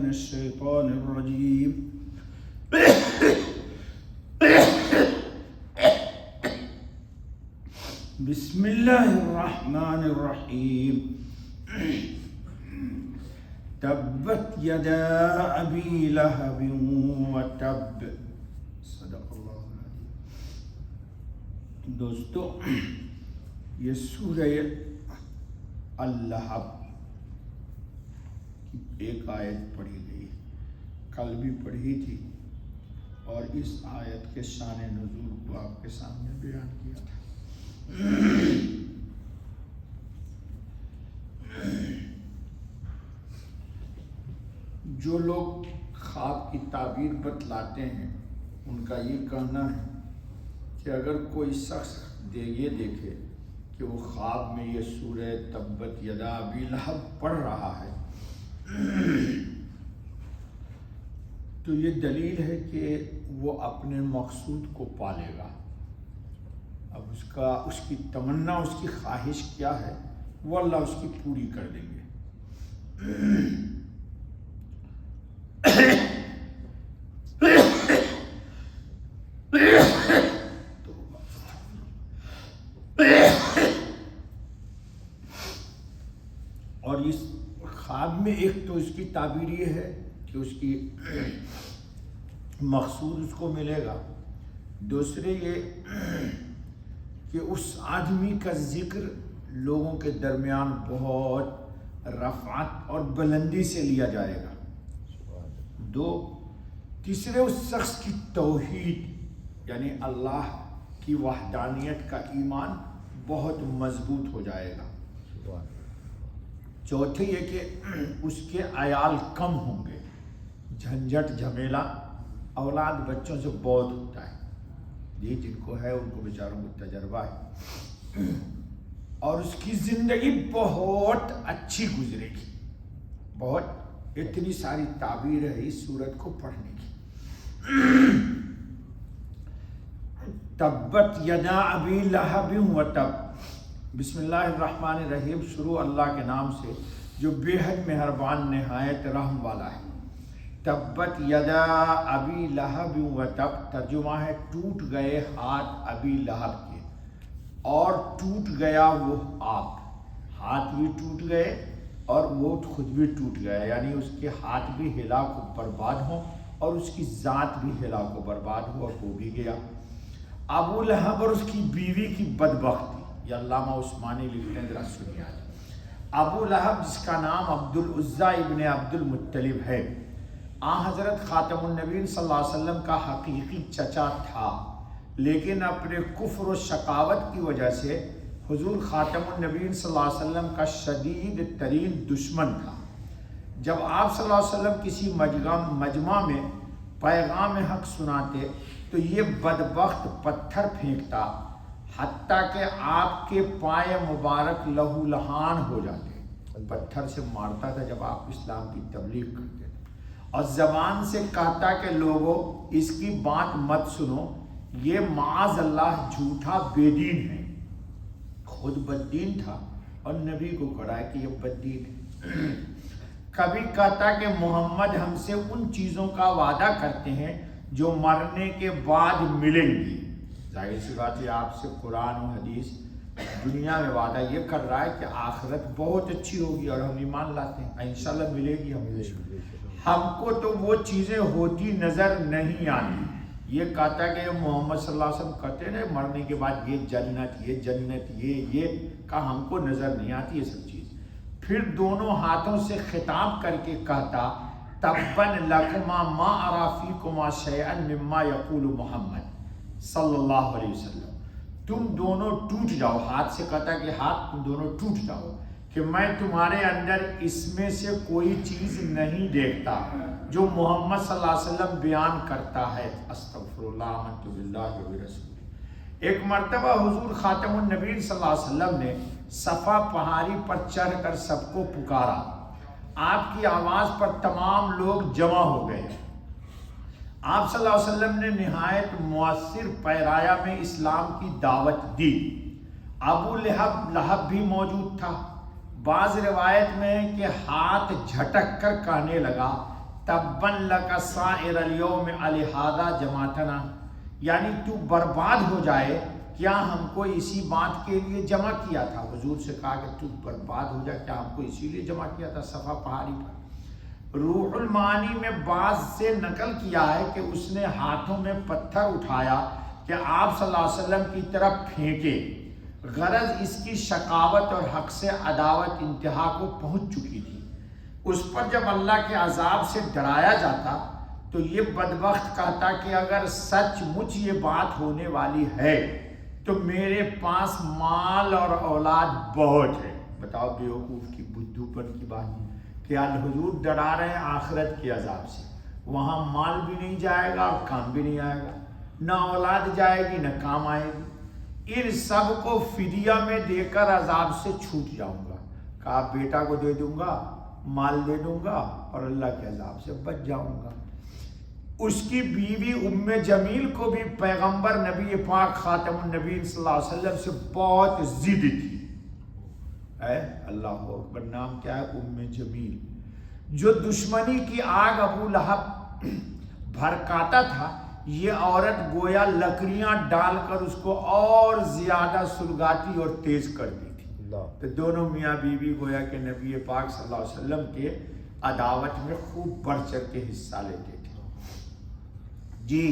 من الشيطان الرجيم بسم الله الرحمن الرحيم تبت يدا أبي لهب وتب صدق اللہ العظیم۔ دوستو، یہ سورہ اللہب کی ایک آیت پڑھی گئی، کل بھی پڑھی تھی اور اس آیت کے شان نزول کو آپ کے سامنے بیان کیا تھا۔ جو لوگ خواب کی تعبیر بتلاتے ہیں ان کا یہ کہنا ہے کہ اگر کوئی شخص یہ دیکھے کہ وہ خواب میں یہ سورہ تبت یدا ابی لہب پڑھ رہا ہے تو یہ دلیل ہے کہ وہ اپنے مقصود کو پالے گا۔ اب اس کی تمنا، اس کی خواہش کیا ہے وہ اللہ اس کی پوری کر دیں گے۔ اور اس خواب میں ایک تو اس کی تعبیر یہ ہے کہ اس کی مقصود اس کو ملے گا، دوسرے یہ کہ اس آدمی کا ذکر لوگوں کے درمیان بہت رفعت اور بلندی سے لیا جائے گا، تیسرے اس شخص کی توحید یعنی اللہ کی وحدانیت کا ایمان بہت مضبوط ہو جائے گا، چوتھے یہ کہ اس کے عیال کم ہوں گے، جھنجھٹ جھمیلا اولاد بچوں سے بہت ہوتا ہے، یہ جن کو ہے ان کو بیچاروں کو تجربہ ہے، اور اس کی زندگی بہت اچھی گزرے گی۔ بہت اتنی ساری تعبیر ہے اس سورت کو پڑھنے کی۔ تبت یدا ابی لہب وتب، بسم اللہ الرحمن الرحیم، شروع اللہ کے نام سے جو بے حد مہربان نہایت رحم والا ہے۔ تبت یدا ابی لہب وتب، ترجمہ ہے ٹوٹ گئے ہاتھ ابی لہب کے اور ٹوٹ گیا وہ آپ، ہاتھ بھی ٹوٹ گئے اور وہ خود بھی ٹوٹ گیا، یعنی اس کے ہاتھ بھی ہلاک و برباد ہوں اور اس کی ذات بھی ہلاک و برباد ہو اور ہو بھی گیا۔ ابو لہب اور اس کی بیوی کی بدبختی، یہ علامہ عثمانی لکھتے ہیں، ذرا سنیے۔ ابو لہب جس کا نام عبد العزیٰ ابن عبد المطلب ہے، حضرت خاتم النبیین صلی اللہ علیہ وسلم کا حقیقی چچا تھا، لیکن اپنے کفر و شقاوت کی وجہ سے حضور خاتم النبیین صلی اللہ علیہ وسلم کا شدید ترین دشمن تھا۔ جب آپ صلی اللہ علیہ وسلم کسی مجمع میں پیغام حق سناتے تو یہ بدبخت پتھر پھینکتا حتیٰ کہ آپ کے پائے مبارک لہو لہان ہو جاتے، پتھر سے مارتا تھا جب آپ اسلام کی تبلیغ کرتے تھے، اور زبان سے کہتا کہ لوگوں اس کی بات مت سنو، یہ معاذ اللہ جھوٹا بے دین ہے، خود بددین تھا اور نبی کو کہا ہے کہ یہ بددین ہے۔ کبھی کہتا کہ محمد ہم سے ان چیزوں کا وعدہ کرتے ہیں جو مرنے کے بعد ملیں گی، ظاہر سی بات ہے آپ سے قرآن و حدیث دنیا میں وعدہ یہ کر رہا ہے کہ آخرت بہت اچھی ہوگی اور ہم ایمان لاتے ہیں انشاءاللہ ملے گی، ہم کو تو وہ چیزیں ہوتی نظر نہیں آتی۔ یہ کہتا کہ محمد صلی اللہ علیہ وسلم کہتے ہیں مرنے کے بعد یہ جنت یہ کہا ہم کو نظر نہیں آتی یہ سب چیز۔ پھر دونوں ہاتھوں سے خطاب کر کے کہتا تبن لکما ما ارا فیکما شیئا مما یقول محمد صلی اللہ علیہ وسلم، تم دونوں ٹوٹ جاؤ، ہاتھ سے کہتا کہ ہاتھ تم دونوں ٹوٹ جاؤ کہ میں تمہارے اندر اس میں سے کوئی چیز نہیں دیکھتا جو محمد صلی اللہ علیہ وسلم بیان کرتا ہے۔ استغفر اللہ، آمنت باللہ وبرسولہ۔ ایک مرتبہ حضور خاتم النبیین صلی اللہ علیہ وسلم نے صفا پہاڑی پر چڑھ کر سب کو پکارا، آپ کی آواز پر تمام لوگ جمع ہو گئے، آپ صلی اللہ علیہ وسلم نے نہایت مؤثر پیرایا میں اسلام کی دعوت دی۔ ابو لہب بھی موجود تھا، بعض روایت میں کہ ہاتھ جھٹک کر کہنے لگا تبن لک سائر الیوم لہذا جمعتنا، یعنی تو برباد ہو جائے، کیا ہم کو اسی بات کے لیے جمع کیا تھا؟ حضور سے کہا کہ تو برباد ہو جائے، کیا ہم کو اسی لیے جمع کیا تھا صفا پہاڑی پر؟ روح المعانی میں بعض سے نقل کیا ہے کہ اس نے ہاتھوں میں پتھر اٹھایا کہ آپ صلی اللہ علیہ وسلم کی طرف پھینکے، غرض اس کی شقاوت اور حق سے عداوت انتہا کو پہنچ چکی تھی۔ اس پر جب اللہ کے عذاب سے ڈرایا جاتا تو یہ بدبخت کہتا کہ اگر سچ مچ یہ بات ہونے والی ہے تو میرے پاس مال اور اولاد بہت ہے۔ بتاؤ بیوقوف کی بدھو پن کی بات، کہ حضور ڈرا رہے ہیں آخرت کے عذاب سے، وہاں مال بھی نہیں جائے گا اور کام بھی نہیں آئے گا، نہ اولاد جائے گی نہ کام آئے گی، ان سب کو فدیہ میں دے کر عذاب سے چھوٹ جاؤں گا۔ کہا بیٹا کو دے دوں گا، مال دے دوں گا اور اللہ کے عذاب سے بچ جاؤں گا۔ اس کی بیوی ام جمیل کو بھی پیغمبر نبی پاک خاتم النبی صلی اللہ علیہ وسلم سے بہت ضد تھی۔ اللہ اکبر، نام کیا ہے؟ ام جمیل، جو دشمنی کی آگ ابو لہب بھڑکاتا تھا، یہ عورت گویا لکڑیاں ڈال کر اس کو اور زیادہ سلگاتی اور تیز کر دی تھی۔ تو دونوں میاں بیوی گویا کہ نبی پاک صلی اللہ علیہ وسلم کے عداوت میں خوب بڑھ چڑھ کے حصہ لیتے تھے۔ جی،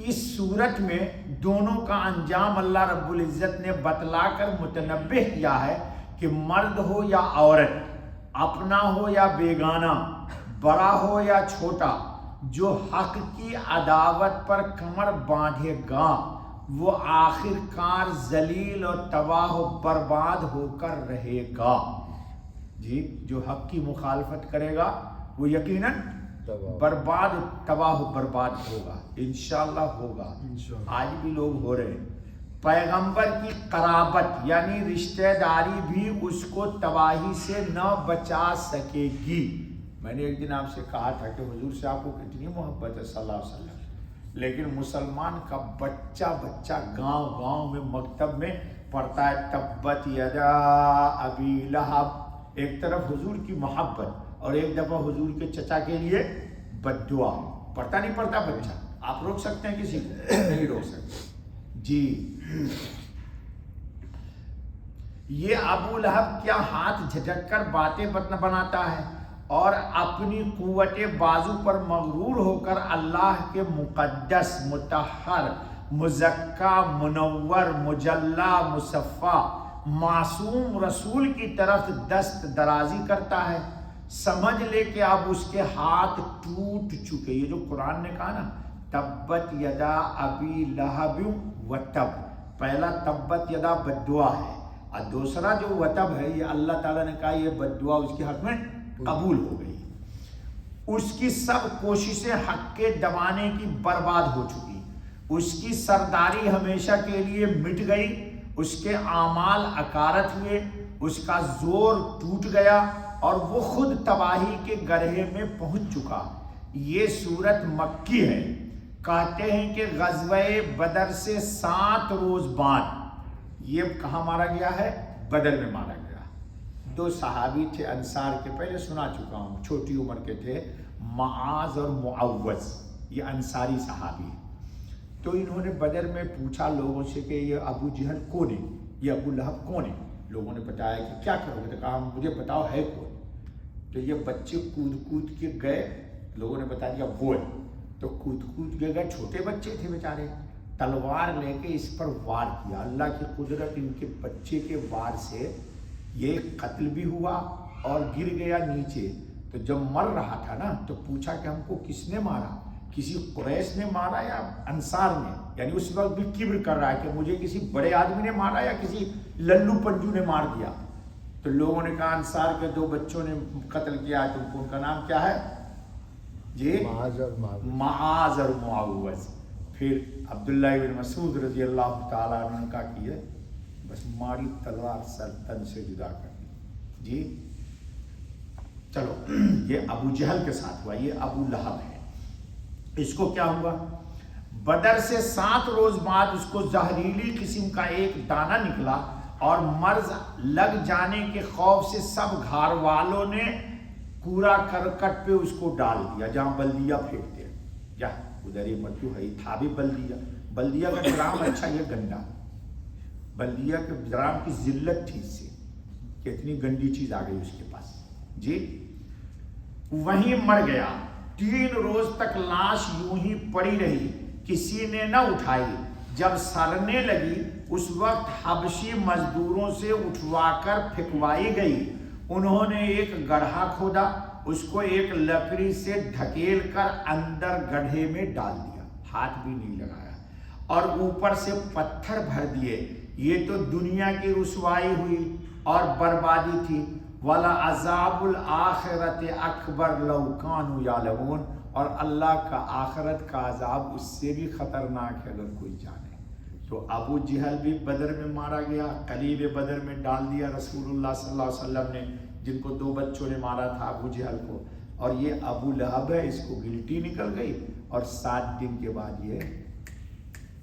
اس صورت میں دونوں کا انجام اللہ رب العزت نے بتلا کر متنبہ کیا ہے کہ مرد ہو یا عورت، اپنا ہو یا بیگانہ، بڑا ہو یا چھوٹا، جو حق کی عداوت پر کمر باندھے گا وہ آخر کار ذلیل اور تباہ و برباد ہو کر رہے گا۔ جی، جو حق کی مخالفت کرے گا وہ یقیناً برباد، تباہ و برباد ہوگا، انشاءاللہ ہوگا۔ آج بھی لوگ ہو رہے ہیں۔ پیغمبر کی قرابت یعنی رشتہ داری بھی اس کو تباہی سے نہ بچا سکے گی۔ میں نے ایک دن آپ سے کہا تھا کہ حضور سے آپ کو کتنی محبت ہے صلی اللہ علیہ وسلم، لیکن مسلمان کا بچہ گاؤں گاؤں میں مکتب میں پڑھتا ہے تبت یدا ابی لہب، ایک طرف حضور کی محبت اور ایک دفعہ حضور کے چچا کے لیے بد دعا۔ پڑھتا نہیں پڑھتا بچہ؟ آپ روک سکتے ہیں کسی کو؟ نہیں روک سکتے۔ جی، یہ ابو لہب کیا ہاتھ جھٹک کر باتیں بناتا ہے اور اپنی قوت بازو پر مغرور ہو کر اللہ کے مقدس، مطہر، مزکا، منور، مجلا، مصفا، معصوم رسول کی طرف دست درازی کرتا ہے۔ سمجھ لے کہ اب اس کے ہاتھ ٹوٹ چکے۔ یہ جو قرآن نے کہا نا تبت یدا ابی لہب وتب، پہلا تبت یدا بد دعا ہے اور دوسرا جو وتب ہے یہ اللہ تعالیٰ نے کہا یہ بد دعا اس کے حق میں قبول ہو گئی۔ اس کی سب کوششیں حق کے دبانے کی برباد ہو چکی، اس کی سرداری ہمیشہ کے لیے مٹ گئی، اس کے اعمال اکارت ہوئے، اس کا زور ٹوٹ گیا اور وہ خود تباہی کے گڑھے میں پہنچ چکا۔ یہ صورت مکی ہے۔ کہتے ہیں کہ غزوہ بدر سے 7 روز بعد یہ کہاں مارا گیا ہے؟ بدر میں مارا گیا۔ 2 صحابی تھے انصار کے، پہلے سنا چکا ہوں، چھوٹی عمر کے تھے، معاذ اور معوذ، یہ انصاری صحابی ہیں۔ تو انہوں نے بدر میں پوچھا لوگوں سے کہ یہ ابو جہل کون ہے، یہ ابو لہب کون ہے؟ لوگوں نے بتایا کہ کیا کرو گے؟ تو کہا مجھے بتاؤ ہے کون؟ تو یہ بچے کود کے گئے، لوگوں نے بتا دیا وہ ہے، تو کود کے گئے، چھوٹے بچے تھے بیچارے، تلوار لے کے اس پر وار کیا۔ اللہ کی قدرت، ان کے بچے کے وار سے یہ قتل بھی ہوا اور گر گیا نیچے۔ تو جب مر رہا تھا نا تو پوچھا کہ ہم کو کس نے مارا؟ کسی قریش نے مارا یا انصار نے؟ یعنی اس وقت بھی کبر کر رہا ہے کہ مجھے کسی بڑے آدمی نے مارا یا کسی للو پنجو نے مار دیا۔ تو لوگوں نے کہا انصار کے 2 بچوں نے قتل کیا ہے، تم کو ان کا نام کیا ہے؟ جی، معاذ اور معوذ۔ پھر عبداللہ بن مسعود رضی اللہ تعالیٰ عنہ نے کہا کہ بس ماری تلوار سر تن سے جدا کر دی۔ جی چلو، یہ ابو جہل کے ساتھ ہوا، یہ ابو لہب ہے۔ اس کو کیا ہوا؟ بدر سے 7 روز بعد اس کو زہریلی قسم کا ایک دانہ نکلا اور مرض لگ جانے کے خوف سے سب گھر والوں نے کوڑا کرکٹ پہ اس کو ڈال دیا جہاں بلدیہ پھینکتے ہیں، جا ادھر یہ مت ہے، تھا بھی بلدیہ کا ڈرام اچھا یہ گندا، بلدیہ کے ڈرام کی ذلت تھی اس سے کہ اتنی گندی چیز آ گئی اس کے پاس جی، وہیں مر گیا۔ 3 روز تک لاش یوں ہی پڑی رہی، کسی نے نہ اٹھائی۔ جب سڑنے لگی اس وقت حبشی مزدوروں سے اٹھوا کر پھینکوائی گئی۔ انہوں نے ایک گڑھا کھودا، اس کو ایک لکڑی سے ڈھکیل کر اندر گڑھے میں ڈال دیا، ہاتھ بھی نہیں لگایا، اور اوپر سے پتھر بھر دیے۔ یہ تو دنیا کی رسوائی ہوئی اور بربادی تھی۔ وَلَعَذَابُ الْآخِرَةِ أَكْبَرُ لَوْ كَانُوا يَعْلَمُونَ، اور اللہ کا آخرت کا عذاب اس سے بھی خطرناک ہے اگر کوئی جانے۔ تو ابو جہل بھی بدر میں مارا گیا، قلیب بدر میں ڈال دیا رسول اللہ صلی اللہ علیہ وسلم نے، جن کو 2 بچوں نے مارا تھا ابو جہل کو، اور یہ ابو لہب ہے، اس کو گلٹی نکل گئی، اور 7 دن کے بعد یہ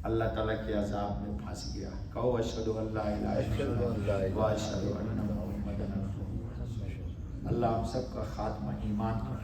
اللہ تعالیٰ کے عذاب میں پھنس گیا۔ کہو اشہد ان لا الہ الا اللہ و اشہد ان محمد رسول اللہ۔ اللہ ہم سب کا خاتمہ ایمان کا